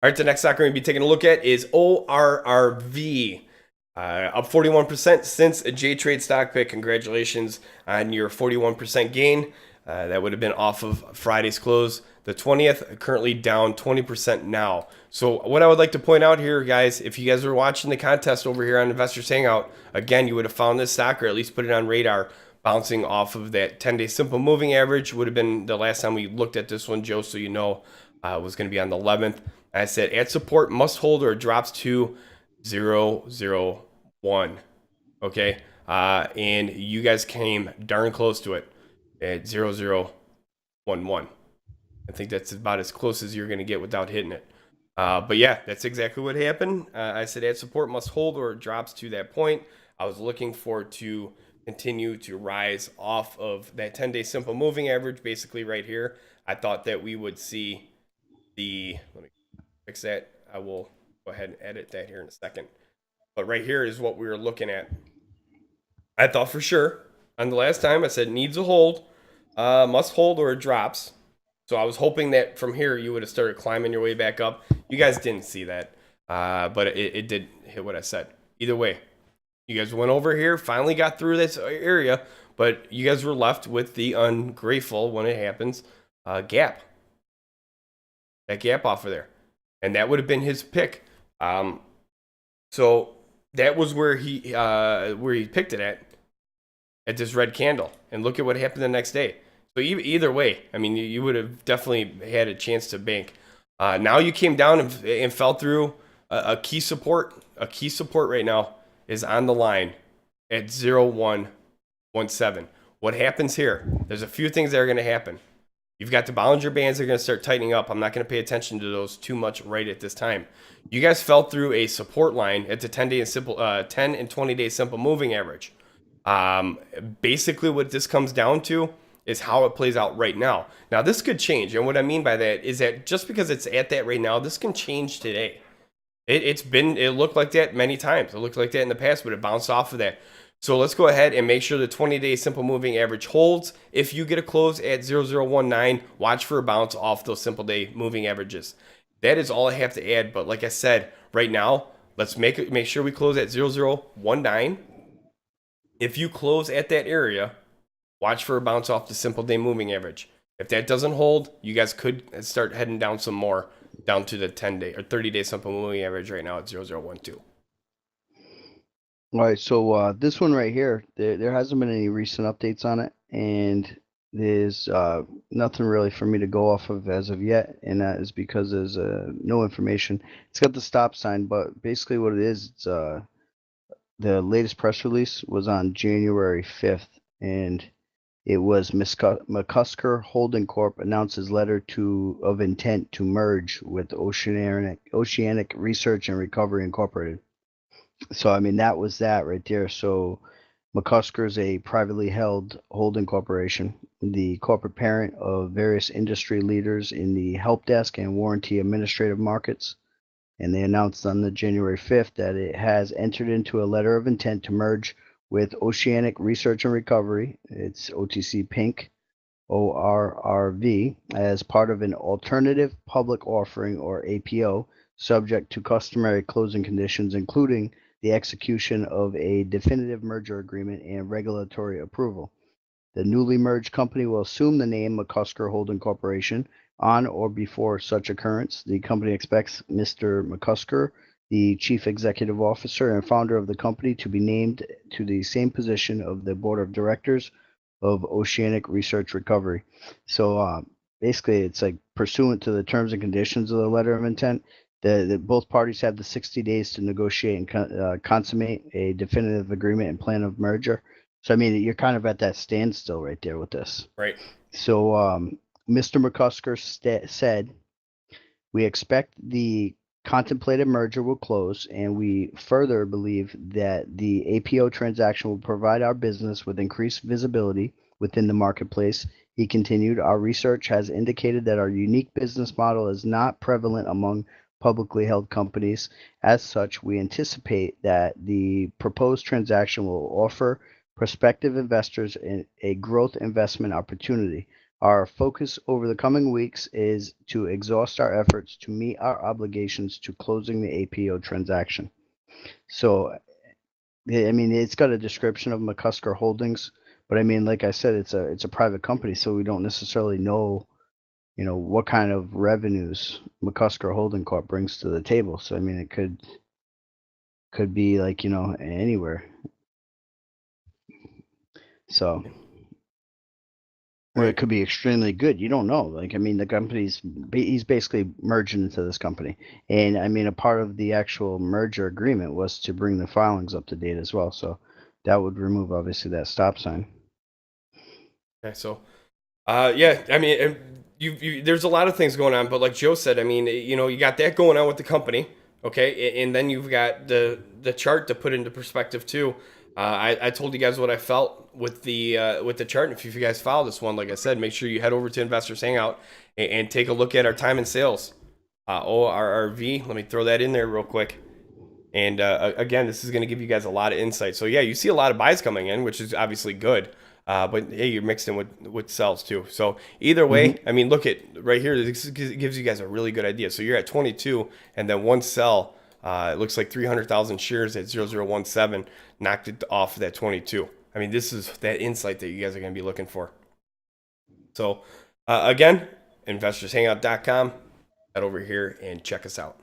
All right, the next stock we're going to be taking a look at is ORRV. Up 41% since a J-Trade stock pick. Congratulations on your 41% gain. That would have been off of Friday's close, the 20th, currently down 20% now. So what I would like to point out here, guys, if you guys were watching the contest over here on Investors Hangout, again, you would have found this stock or at least put it on radar, bouncing off of that 10-day simple moving average. Would have been the last time we looked at this one, Joe, so you know it was going to be on the 11th. I said at support, must hold or it drops to 001. Okay. And you guys came darn close to it at 0011. I think that's about as close as you're going to get without hitting it. But yeah, that's exactly what happened. I said at support, must hold or it drops to that point. I was looking for it to continue to rise off of that 10-day simple moving average, basically right here. I thought that we would see let me fix that. I will go ahead and edit that here in a second. But right here is what we were looking at. I thought for sure on the last time I said needs a hold, must hold or it drops. So I was hoping that from here you would have started climbing your way back up. You guys didn't see that, but it did hit what I said. Either way, you guys went over here, finally got through this area, but you guys were left with the ungrateful, when it happens, gap. That gap off of there. And that would have been his pick. So that was where he picked it at this red candle. And look at what happened the next day. So either way, I mean, you would have definitely had a chance to bank. Now you came down and fell through a key support. A key support right now is on the line at 0117. What happens here? There's a few things that are going to happen. You've got the Bollinger Bands that are going to start tightening up. I'm not going to pay attention to those too much right at this time. You guys fell through a support line at the 10 and 20 day simple moving average. Basically, what this comes down to is how it plays out right now. Now, this could change, and what I mean by that is that just because it's at that right now, this can change today. It looked like that many times. It looked like that in the past, but it bounced off of that. So let's go ahead and make sure the 20-day simple moving average holds. If you get a close at 0019, watch for a bounce off those simple day moving averages. That is all I have to add. But like I said, right now, let's make sure we close at 0019. If you close at that area, watch for a bounce off the simple day moving average. If that doesn't hold, you guys could start heading down some more, down to the 10-day or 30-day simple moving average right now at 0012. All right, so this one right here, there hasn't been any recent updates on it, and there's nothing really for me to go off of as of yet, and that is because there's no information. It's got the stop sign, but basically what it is, it's the latest press release was on January 5th, and it was McCusker Holding Corp. Announces letter of intent to merge with Oceanic Research and Recovery Incorporated. So I mean that was that right there. So McCusker is a privately held holding corporation, the corporate parent of various industry leaders in the help desk and warranty administrative markets. And they announced on the January 5th that it has entered into a letter of intent to merge with Oceanic Research and Recovery, it's OTC Pink, ORRV, as part of an alternative public offering or APO, subject to customary closing conditions, including the execution of a definitive merger agreement and regulatory approval. The newly merged company will assume the name McCusker Holding Corporation on or before such occurrence. The company expects Mr. McCusker, the Chief Executive Officer and founder of the company, to be named to the same position of the Board of Directors of Oceanic Research Recovery. So basically, it's like pursuant to the terms and conditions of the letter of intent, both parties have the 60 days to negotiate and consummate a definitive agreement and plan of merger. So, I mean, you're kind of at that standstill right there with this. Right. So, Mr. McCusker said, we expect the contemplated merger will close, and we further believe that the APO transaction will provide our business with increased visibility within the marketplace. He continued, our research has indicated that our unique business model is not prevalent among publicly held companies. As such, we anticipate that the proposed transaction will offer prospective investors a growth investment opportunity. Our focus over the coming weeks is to exhaust our efforts to meet our obligations to closing the APO transaction. So, I mean, it's got a description of McCusker Holdings, but I mean, like I said, it's a private company, so we don't necessarily know, what kind of revenues McCusker Holding Corp brings to the table. So, I mean, it could be like, anywhere. So, or it Right. could be extremely good. You don't know. Like, I mean, the he's basically merging into this company. And I mean, a part of the actual merger agreement was to bring the filings up to date as well. So that would remove obviously that stop sign. Okay. So, yeah, I mean, there's a lot of things going on, but like Joe said, I mean, you got that going on with the company, okay, and then you've got the chart to put into perspective too. I told you guys what I felt with the chart. And if you guys follow this one, like I said, make sure you head over to Investors Hangout and take a look at our time and sales, ORRV. Let me throw that in there real quick. And again, this is going to give you guys a lot of insight. So yeah, you see a lot of buys coming in, which is obviously good. But hey, you're mixed in with sells too. So either Hmm. way, I mean, look at right here. This gives you guys a really good idea. So you're at 22, and then one sell. It looks like 300,000 shares at 0017 knocked it off that 22. I mean, this is that insight that you guys are going to be looking for. So again, investorshangout.com. Head over here and check us out.